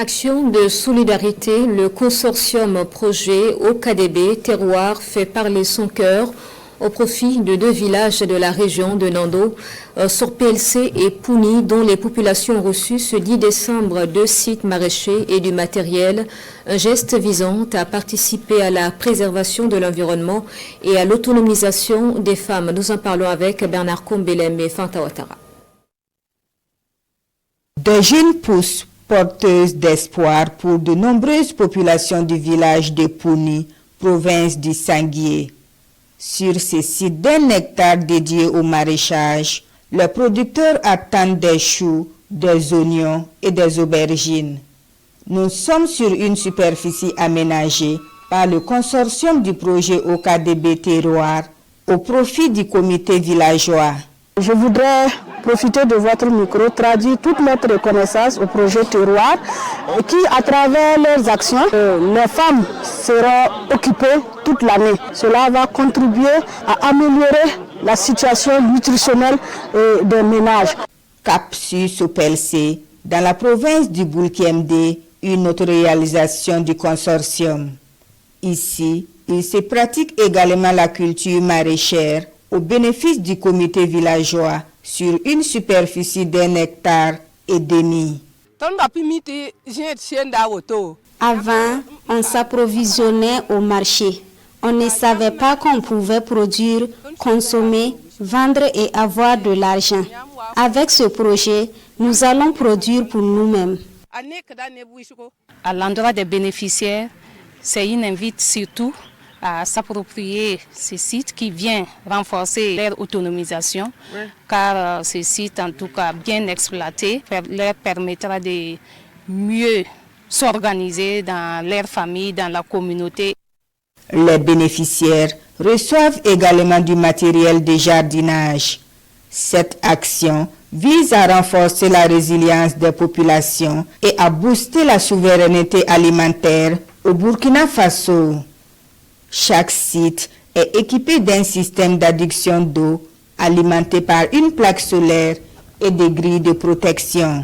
Action de solidarité, le consortium projet OKDB Terroir fait parler son cœur au profit de 2 villages de la région de Nando, Sorpelce et Pouni, dont les populations ont reçu ce 10 décembre 2 sites maraîchers et du matériel, un geste visant à participer à la préservation de l'environnement et à l'autonomisation des femmes. Nous en parlons avec Bernard Kombelem et Fanta Ouattara. Des jeunes pousses porteuses d'espoir pour de nombreuses populations du village de Pouni, province du Sanguier. Sur ces sites d'1 hectare dédiés au maraîchage, les producteurs attendent des choux, des oignons et des aubergines. Nous sommes sur une superficie aménagée par le consortium du projet OKDB Terroir au profit du comité villageois. Je voudrais profiter de votre micro, traduire toute notre reconnaissance au projet Terroir qui, à travers leurs actions, les femmes seront occupées toute l'année. Cela va contribuer à améliorer la situation nutritionnelle des ménages. Cap sur Sopelce, dans la province du Boulkemde, une autre réalisation du consortium. Ici, il se pratique également la culture maraîchère au bénéfice du comité villageois sur une superficie d'1 hectare et demi. Avant, on s'approvisionnait au marché. On ne savait pas qu'on pouvait produire, consommer, vendre et avoir de l'argent. Avec ce projet, nous allons produire pour nous-mêmes. À l'endroit des bénéficiaires, c'est une invite surtout à s'approprier ces sites qui viennent renforcer leur autonomisation, car ces sites, en tout cas bien exploités, leur permettra de mieux s'organiser dans leur famille, dans la communauté. Les bénéficiaires reçoivent également du matériel de jardinage. Cette action vise à renforcer la résilience des populations et à booster la souveraineté alimentaire au Burkina Faso. Chaque site est équipé d'un système d'adduction d'eau alimenté par une plaque solaire et des grilles de protection.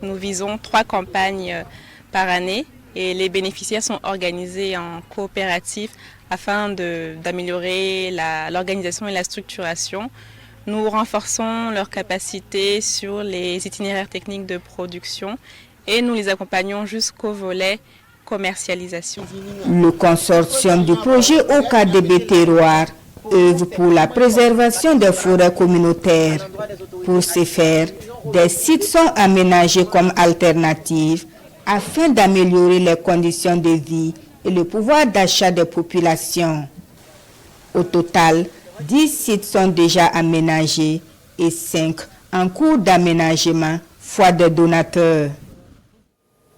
Nous visons 3 campagnes par année et les bénéficiaires sont organisés en coopérative afin d'améliorer l'organisation et la structuration. Nous renforçons leurs capacités sur les itinéraires techniques de production et nous les accompagnons jusqu'au volet commercialisation. Le consortium du projet OKDB Terroir œuvre pour la préservation des forêts communautaires. Pour ce faire, des sites sont aménagés comme alternatives afin d'améliorer les conditions de vie et le pouvoir d'achat des populations. Au total, 10 sites sont déjà aménagés et 5 en cours d'aménagement, foi des donateurs.